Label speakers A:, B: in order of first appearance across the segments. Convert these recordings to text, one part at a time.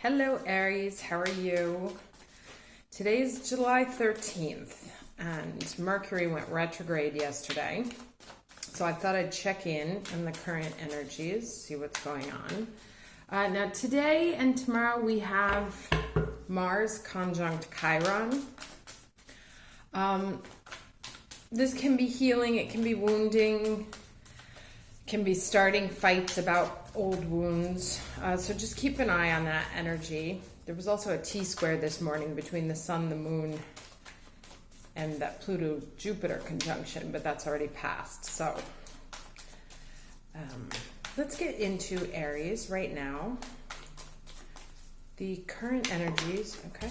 A: Hello Aries, how are you? Today's July 13th and Mercury went retrograde yesterday. So I thought I'd check in on the current energies, see what's going on. Now today and tomorrow we have Mars conjunct Chiron. This can be healing, it can be wounding, can be starting fights about old wounds. So just keep an eye on that energy. There was also a T-square this morning between the sun, the moon, and that Pluto-Jupiter conjunction, but that's already passed. So let's get into Aries right now. The current energies, okay?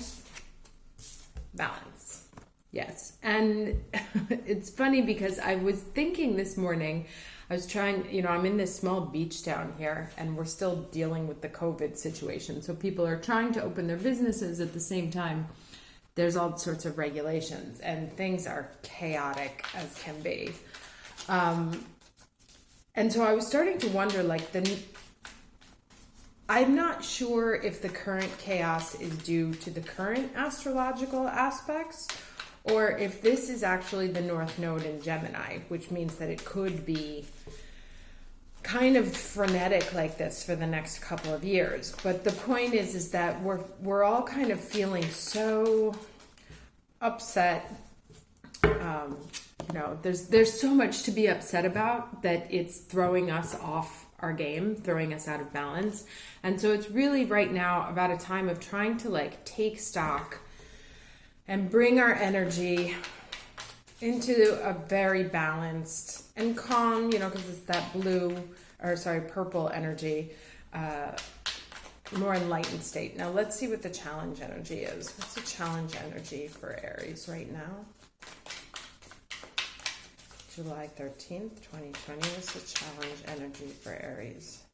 A: Balance. Yes. And it's funny because I was thinking this morning, I was trying, I'm in this small beach town here and we're still dealing with the COVID situation. So people are trying to open their businesses at the same time. There's all sorts of regulations and things are chaotic as can be. And so I was starting to wonder, I'm not sure if the current chaos is due to the current astrological aspects or if this is actually the North Node in Gemini, which means that it could be kind of frenetic like this for the next couple of years. But the point is that we're all kind of feeling so upset. There's so much to be upset about that it's throwing us off our game, throwing us out of balance. And so it's really right now about a time of trying to take stock and bring our energy into a very balanced and calm, because it's that purple energy, more enlightened state. Now let's see what the challenge energy is. What's the challenge energy for Aries right now? July 13th, 2020 is the challenge energy for Aries.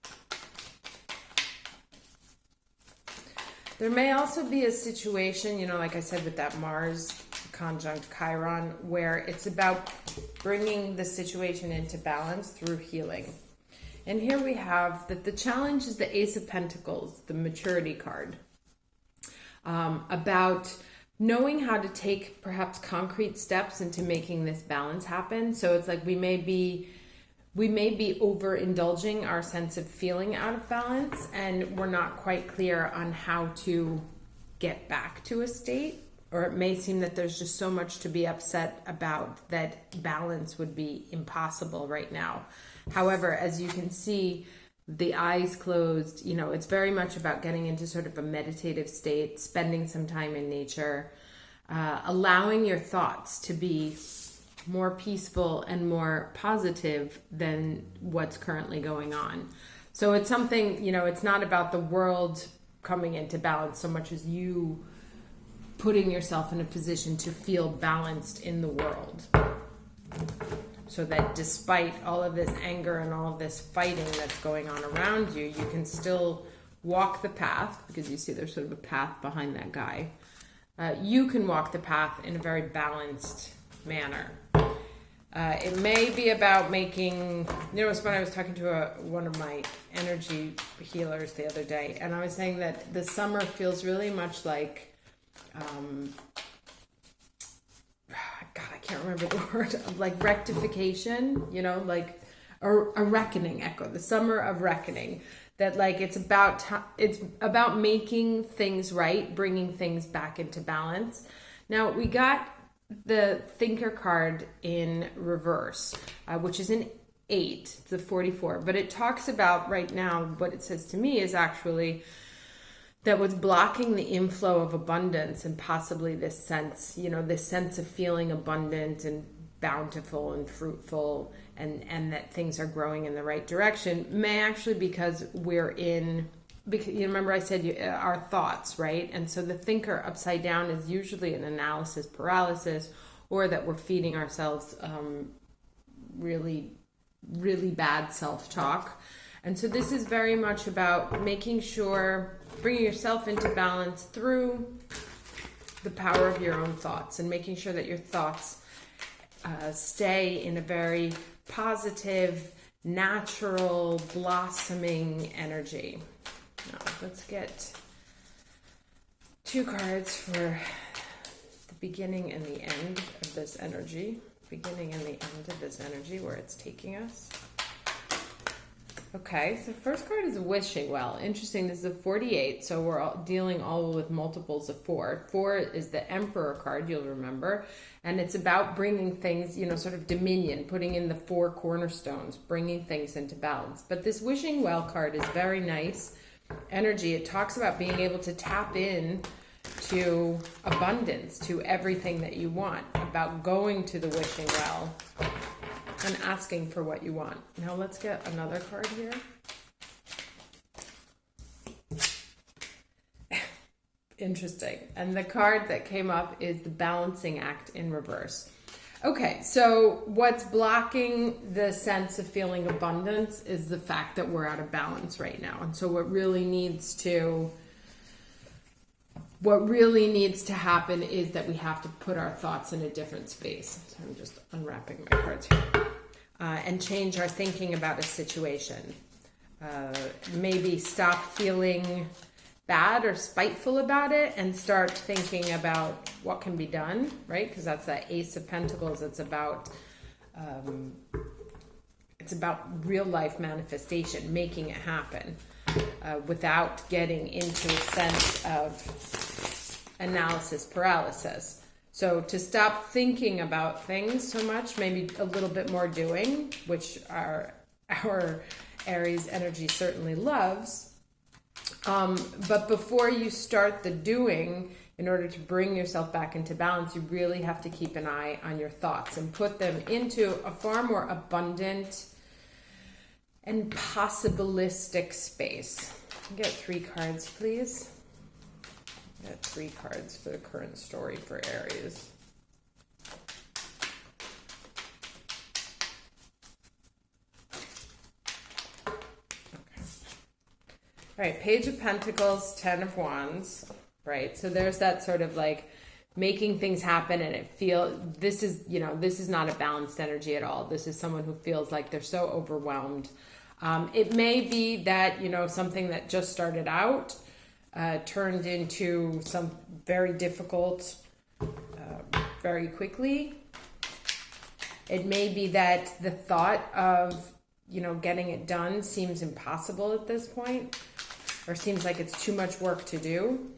A: There may also be a situation, like I said, with that Mars conjunct Chiron, where it's about bringing the situation into balance through healing. And here we have that the challenge is the Ace of Pentacles, the maturity card, about knowing how to take perhaps concrete steps into making this balance happen. So it's like we may be overindulging our sense of feeling out of balance, and we're not quite clear on how to get back to a state, or it may seem that there's just so much to be upset about that balance would be impossible right now. However, as you can see, the eyes closed, it's very much about getting into sort of a meditative state, spending some time in nature, allowing your thoughts to be more peaceful and more positive than what's currently going on. So it's something, it's not about the world coming into balance so much as you putting yourself in a position to feel balanced in the world. So that despite all of this anger and all of this fighting that's going on around you, you can still walk the path, because you see there's sort of a path behind that guy. You can walk the path in a very balanced manner. It may be about making, it's when I was talking to one of my energy healers the other day, and I was saying that the summer feels really much like, I can't remember the word, like rectification, a reckoning echo, the summer of reckoning, that it's about making things right, bringing things back into balance. Now we got the Thinker card in reverse, which is an 8, it's a 44, but it talks about right now, what it says to me is actually that what's blocking the inflow of abundance and possibly this sense of feeling abundant and bountiful and fruitful and that things are growing in the right direction may actually because you remember I said our thoughts, right? And so the Thinker upside down is usually an analysis paralysis, or that we're feeding ourselves really, really bad self-talk. And so this is very much about making sure, bringing yourself into balance through the power of your own thoughts and making sure that your thoughts stay in a very positive, natural, blossoming energy. Now, let's get 2 cards for the beginning and the end of this energy. Beginning and the end of this energy, where it's taking us. Okay, so first card is wishing well. Interesting, this is a 48, so we're dealing all with multiples of 4. 4 is the Emperor card, you'll remember, and it's about bringing things, sort of dominion, putting in the 4 cornerstones, bringing things into balance. But this wishing well card is very nice energy. It talks about being able to tap in to abundance, to everything that you want, about going to the wishing well and asking for what you want. Now let's get another card here. Interesting. And the card that came up is the balancing act in reverse. Okay, so what's blocking the sense of feeling abundance is the fact that we're out of balance right now. And so what really needs to happen is that we have to put our thoughts in a different space. So I'm just unwrapping my cards here. And change our thinking about a situation. Maybe stop feeling bad or spiteful about it and start thinking about what can be done, right? Because that's that Ace of Pentacles. It's about real life manifestation, making it happen without getting into a sense of analysis paralysis. So to stop thinking about things so much, maybe a little bit more doing, which our Aries energy certainly loves. But before you start the doing, in order to bring yourself back into balance, you really have to keep an eye on your thoughts and put them into a far more abundant and possibilistic space. Get 3 cards, please. Got 3 cards for the current story for Aries. Okay. All right, Page of Pentacles, 10 of Wands, right? So there's that sort of like making things happen, and this is not a balanced energy at all. This is someone who feels like they're so overwhelmed. It may be that, something that just started out turned into some very difficult very quickly. It may be that the thought of, getting it done seems impossible at this point, or seems like it's too much work to do.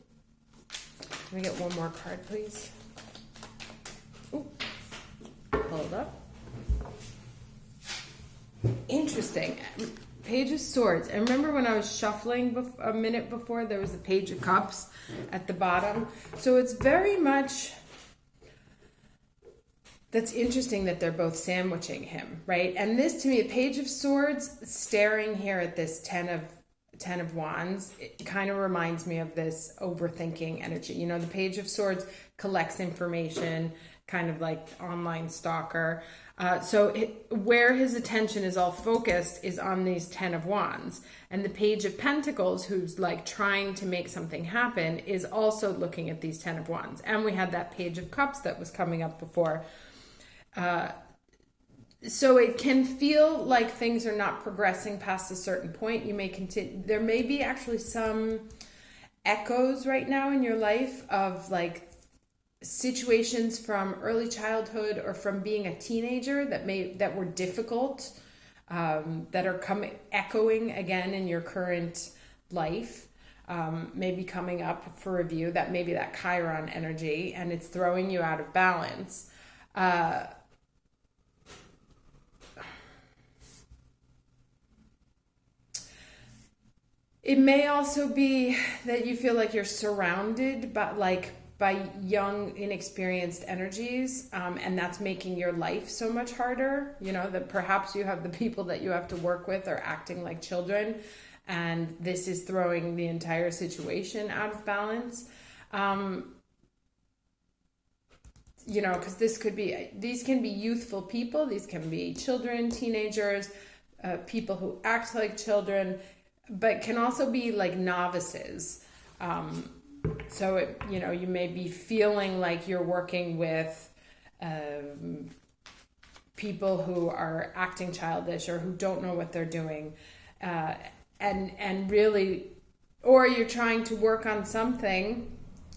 A: Let me get one more card, please. Ooh. Hold up. Interesting. Page of Swords. And remember when I was shuffling a minute before, there was a Page of Cups at the bottom. So it's very much, that's interesting that they're both sandwiching him, right? And this, to me, a Page of Swords staring here at this Ten of Wands, it kind of reminds me of this overthinking energy. The Page of Swords collects information, kind of like online stalker. Where his attention is all focused is on these 10 of Wands. And the Page of Pentacles, who's like trying to make something happen, is also looking at these 10 of Wands. And we had that Page of Cups that was coming up before. So it can feel like things are not progressing past a certain point. You may continue. There may be actually some echoes right now in your life of like situations from early childhood or from being a teenager that were difficult, that are echoing again in your current life, maybe coming up for review. That maybe that Chiron energy, and it's throwing you out of balance. It may also be that you feel like you're surrounded by young, inexperienced energies, and that's making your life so much harder. That perhaps you have the people that you have to work with are acting like children, and this is throwing the entire situation out of balance. Because these can be youthful people, these can be children, teenagers, people who act like children, but can also be like novices. So you may be feeling like you're working with people who are acting childish or who don't know what they're doing, and really, or you're trying to work on something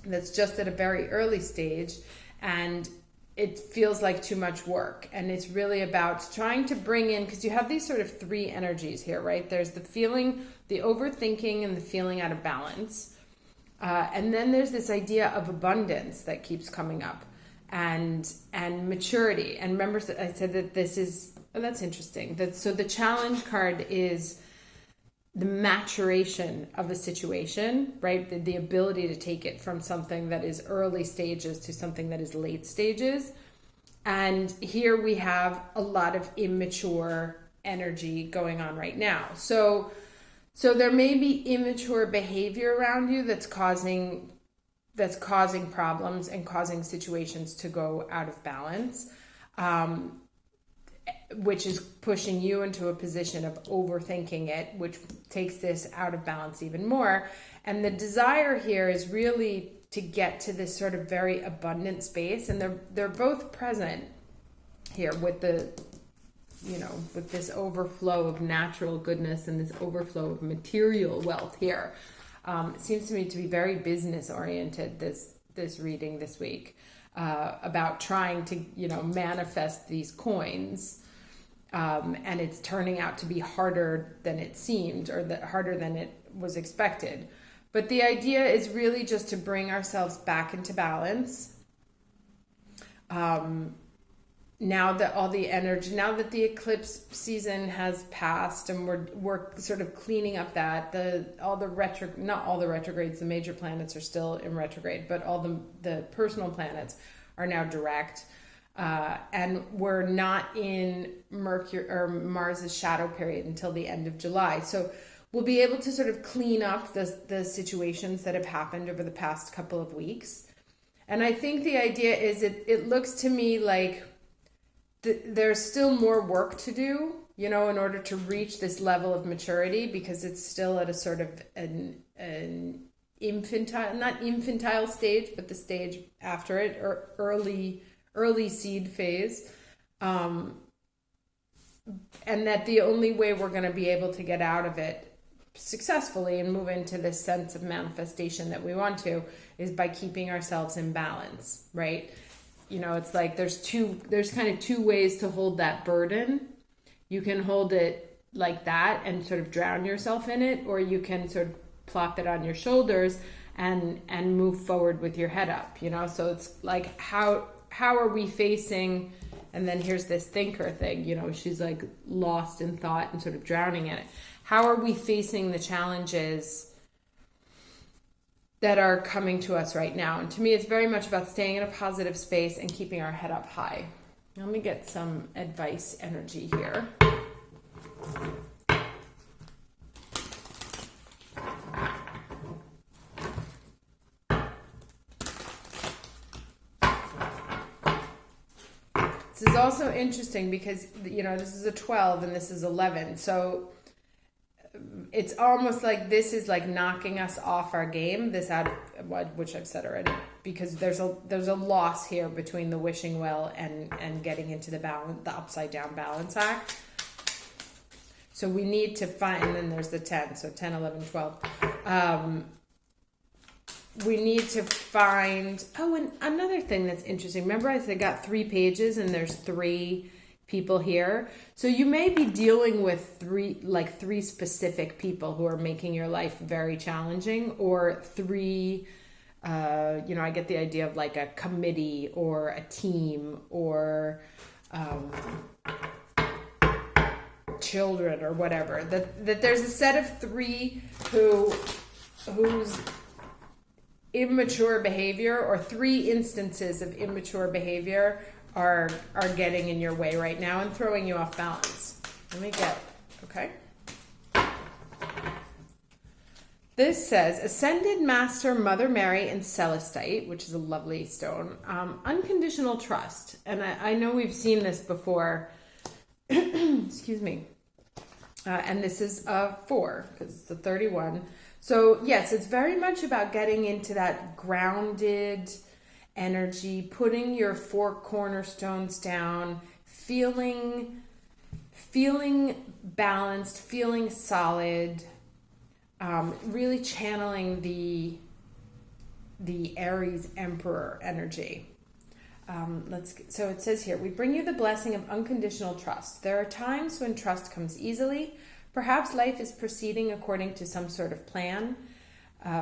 A: that's just at a very early stage, and it feels like too much work. And it's really about trying to bring in, because you have these sort of three energies here, right? There's the feeling, the overthinking, and the feeling out of balance. And then there's this idea of abundance that keeps coming up, and maturity. And remember, I said that this is, oh, that's interesting. So the challenge card is the maturation of a situation, right? The ability to take it from something that is early stages to something that is late stages. And here we have a lot of immature energy going on right now. So there may be immature behavior around you that's causing problems and causing situations to go out of balance, which is pushing you into a position of overthinking it, which takes this out of balance even more. And the desire here is really to get to this sort of very abundant space, and they're both present here with the, with this overflow of natural goodness and this overflow of material wealth here. It seems to me to be very business oriented, this reading this week, about trying to, manifest these coins. And it's turning out to be harder than it seemed, or harder than it was expected. But the idea is really just to bring ourselves back into balance. Now that the eclipse season has passed, and we're sort of cleaning up not all the retrogrades, the major planets are still in retrograde, but all the personal planets are now direct. And we're not in Mercury or Mars's shadow period until the end of July. So we'll be able to sort of clean up the situations that have happened over the past couple of weeks. And I think the idea is it looks to me like there's still more work to do, in order to reach this level of maturity, because it's still at a sort of an infantile, not infantile stage, but the stage after it, or early seed phase. And that the only way we're going to be able to get out of it successfully and move into this sense of manifestation that we want to is by keeping ourselves in balance, right? It's like there's kind of two ways to hold that burden. You can hold it like that and sort of drown yourself in it, or you can sort of plop it on your shoulders and move forward with your head up, So it's like, how are we facing, and then here's this thinker thing, she's like lost in thought and sort of drowning in it. How are we facing the challenges that are coming to us right now? And to me, it's very much about staying in a positive space and keeping our head up high. Let me get some advice energy here. This is also interesting because, this is a 12 and this is 11. So it's almost like this is like knocking us off our game, which I've said already, because there's a loss here between the wishing well and getting into the upside down balance act. So we need to find, and then there's the 10, so 10, 11, 12. We need to find, and another thing that's interesting, remember I said I got 3 pages and there's 3 people here. So you may be dealing with 3 specific people who are making your life very challenging, or 3, I get the idea of like a committee or a team or children or whatever. That there's a set of 3 whose immature behavior, or 3 instances of immature behavior are getting in your way right now and throwing you off balance. Okay. This says, Ascended Master Mother Mary and Celestite, which is a lovely stone, unconditional trust. And I know we've seen this before. Excuse me. And this is a 4, because it's a 31. So yes, it's very much about getting into that grounded energy, putting your 4 cornerstones down, feeling balanced, feeling solid, really channeling the the Aries Emperor energy. So it says here, we bring you the blessing of unconditional trust. There are times when trust comes easily. Perhaps life is proceeding according to some sort of plan,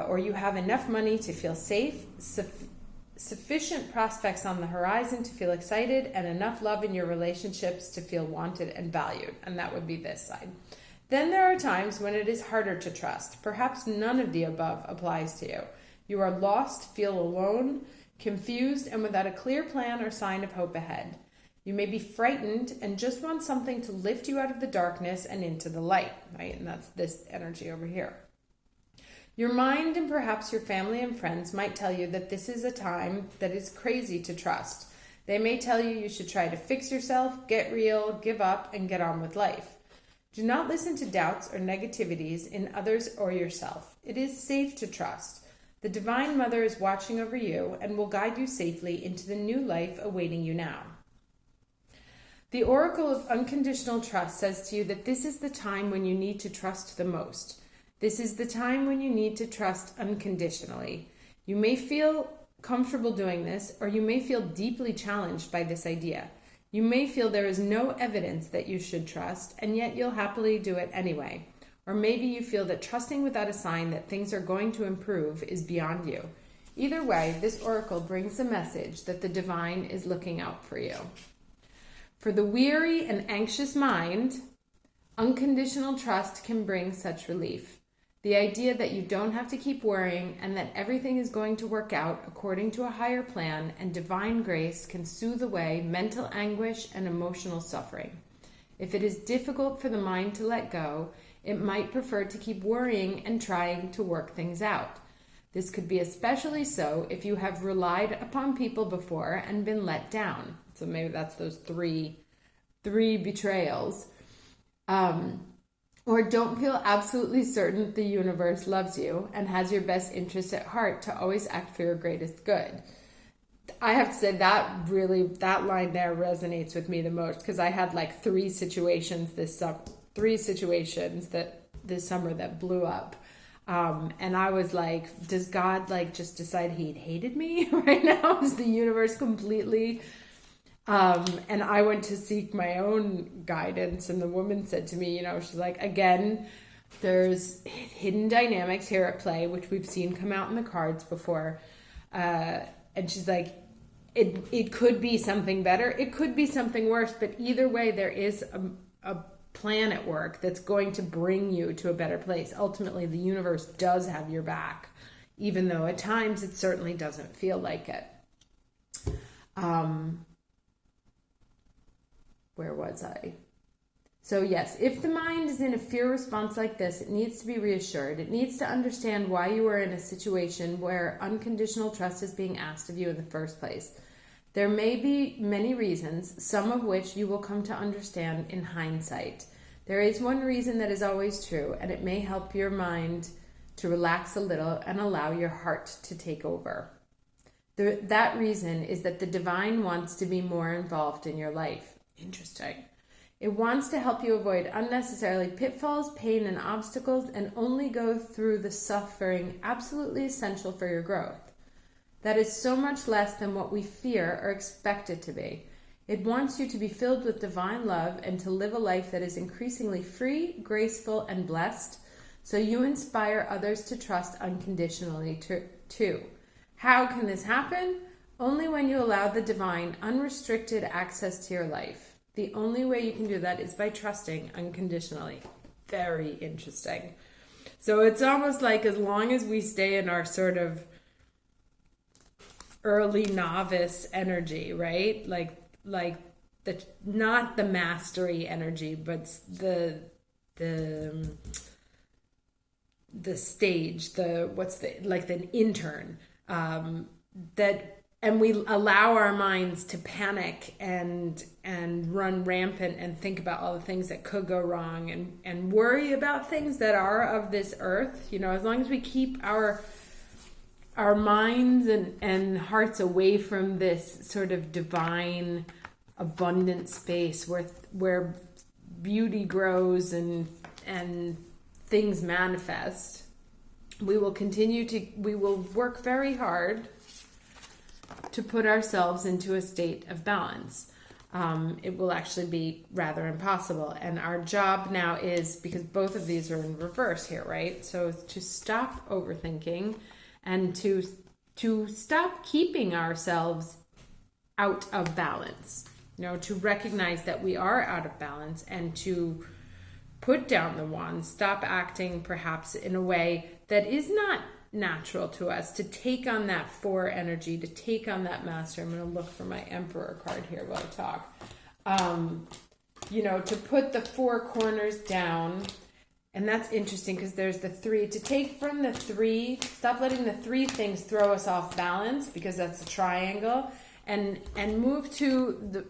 A: or you have enough money to feel safe, sufficient prospects on the horizon to feel excited, and enough love in your relationships to feel wanted and valued. And that would be this side. Then there are times when it is harder to trust. Perhaps none of the above applies to you. You are lost, feel alone, confused, and without a clear plan or sign of hope ahead. You may be frightened and just want something to lift you out of the darkness and into the light, right? And that's this energy over here. Your mind and perhaps your family and friends might tell you that this is a time that is crazy to trust. They may tell you you should try to fix yourself, get real, give up, and get on with life. Do not listen to doubts or negativities in others or yourself. It is safe to trust. The Divine Mother is watching over you and will guide you safely into the new life awaiting you now. The Oracle of Unconditional Trust says to you that this is the time when you need to trust the most. This is the time when you need to trust unconditionally. You may feel comfortable doing this, or you may feel deeply challenged by this idea. You may feel there is no evidence that you should trust, and yet you'll happily do it anyway. Or maybe you feel that trusting without a sign that things are going to improve is beyond you. Either way, this oracle brings the message that the divine is looking out for you. For the weary and anxious mind, unconditional trust can bring such relief. The idea that you don't have to keep worrying and that everything is going to work out according to a higher plan and divine grace can soothe away mental anguish and emotional suffering. If it is difficult for the mind to let go, it might prefer to keep worrying and trying to work things out. This could be especially so if you have relied upon people before and been let down. So maybe that's those three betrayals. Or don't feel absolutely certain the universe loves you and has your best interests at heart to always act for your greatest good. I have to say that line there resonates with me the most, because I had like three situations this summer that blew up. And I was like, does God just decide he'd hated me right now? Is the universe completely... and I went to seek my own guidance, and the woman said to me, she's like, again, there's hidden dynamics here at play, which we've seen come out in the cards before. And she's like, it could be something better. It could be something worse, but either way, there is a plan at work that's going to bring you to a better place. Ultimately, the universe does have your back, even though at times it certainly doesn't feel like it. Where was I? So yes, if the mind is in a fear response like this, it needs to be reassured. It needs to understand why you are in a situation where unconditional trust is being asked of you in the first place. There may be many reasons, some of which you will come to understand in hindsight. There is one reason that is always true, and it may help your mind to relax a little and allow your heart to take over. That reason is that the divine wants to be more involved in your life. Interesting. It wants to help you avoid unnecessarily pitfalls, pain, and obstacles, and only go through the suffering absolutely essential for your growth. That is so much less than what we fear or expect it to be. It wants you to be filled with divine love and to live a life that is increasingly free, graceful, and blessed, so you inspire others to trust unconditionally too. How can this happen? Only when you allow the divine unrestricted access to your life. The only way you can do that is by trusting unconditionally. Very interesting. So it's almost like as long as we stay in our sort of early novice energy, right? Like the not the mastery energy, but the stage, the intern, and we allow our minds to panic and run rampant and think about all the things that could go wrong and worry about things that are of this earth. As long as we keep our minds and hearts away from this sort of divine, abundant space where beauty grows and things manifest, we will work very hard to put ourselves into a state of balance. It will actually be rather impossible. And our job now is, because both of these are in reverse here, right? So to stop overthinking and to stop keeping ourselves out of balance, to recognize that we are out of balance and to put down the wands, stop acting perhaps in a way that is not natural to us, to take on that 4 energy, to take on that master. I'm going to look for my Emperor card here while I talk. To put the 4 corners down. And that's interesting because there's the 3. To take from the 3, stop letting the 3 things throw us off balance, because that's a triangle. And move to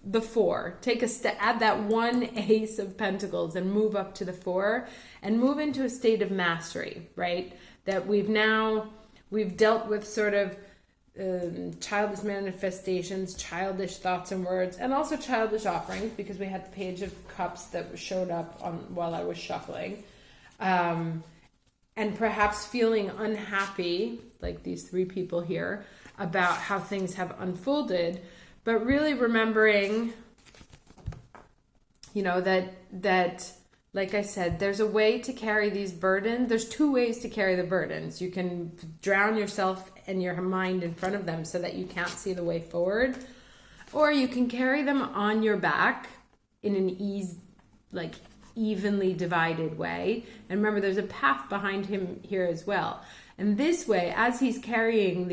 A: the 4. Take a step, add that 1 Ace of Pentacles and move up to the 4 and move into a state of mastery, right? That we've dealt with sort of childish manifestations, childish thoughts and words, and also childish offerings, because we had the Page of Cups that showed up while I was shuffling. And perhaps feeling unhappy, like these 3 people here, about how things have unfolded, but really remembering, that, like I said, there's a way to carry these burdens. There's 2 ways to carry the burdens. You can drown yourself and your mind in front of them so that you can't see the way forward, or you can carry them on your back in an evenly divided way. And remember, there's a path behind him here as well. And this way, as he's carrying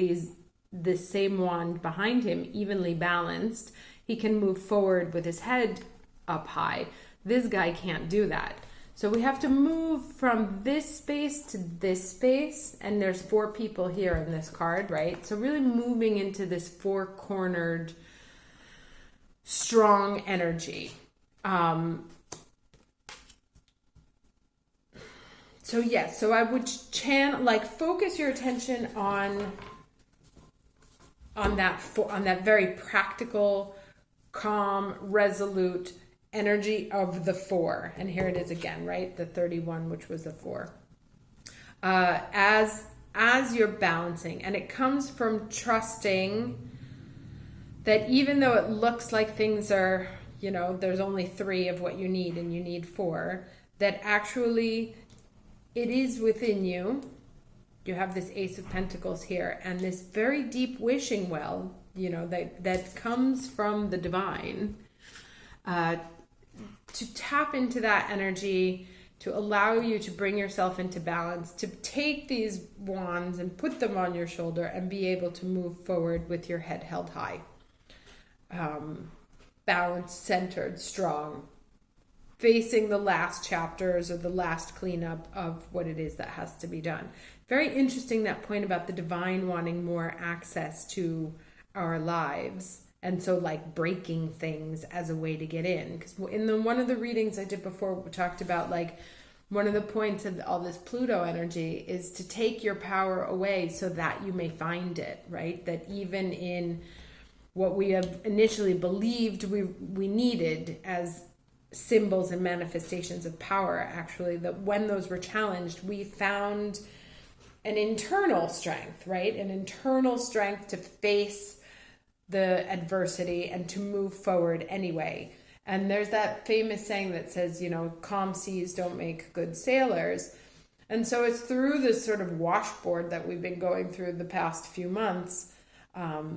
A: this same wand behind him, evenly balanced, he can move forward with his head up high. This guy can't do that. So we have to move from this space to this space, and there's 4 people here in this card, right? So really moving into this 4-cornered, strong energy. So I would focus your attention on that very practical, calm, resolute energy of the 4. And here it is again, right? The 31, which was the 4. As you're balancing, and it comes from trusting that even though it looks like things are, there's only 3 of what you need and you need 4, that actually it is within you. You have this Ace of Pentacles here, and this very deep wishing well, that comes from the divine, to tap into that energy, to allow you to bring yourself into balance, to take these wands and put them on your shoulder and be able to move forward with your head held high. Balanced, centered, strong, facing the last chapters or the last cleanup of what it is that has to be done. Very interesting, that point about the divine wanting more access to our lives. And so breaking things as a way to get in. Because in one of the readings I did before, we talked about one of the points of all this Pluto energy is to take your power away so that you may find it, right? That even in what we have initially believed we needed as symbols and manifestations of power, actually, that when those were challenged, we found an internal strength, right? An internal strength to face the adversity and to move forward anyway. And there's that famous saying that says, calm seas don't make good sailors. And so it's through this sort of washboard that we've been going through the past few months,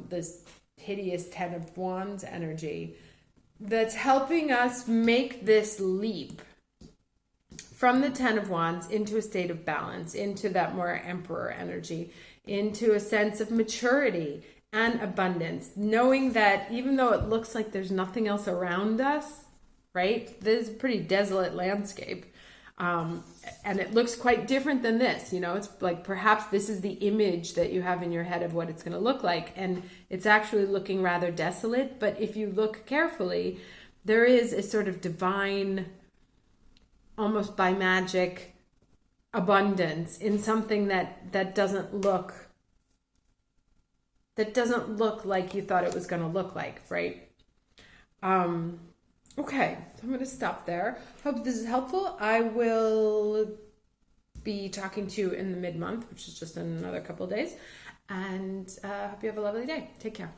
A: this hideous 10 of Wands energy, that's helping us make this leap from the 10 of Wands into a state of balance, into that more Emperor energy, into a sense of maturity and abundance, knowing that even though it looks like there's nothing else around us, right? This is a pretty desolate landscape. And it looks quite different than this, it's like perhaps this is the image that you have in your head of what it's going to look like. And it's actually looking rather desolate. But if you look carefully, there is a sort of divine, almost by magic, abundance in something that doesn't look like you thought it was going to look like, right? Okay, so I'm going to stop there. Hope this is helpful. I will be talking to you in the mid-month, which is just in another couple of days. And hope you have a lovely day. Take care.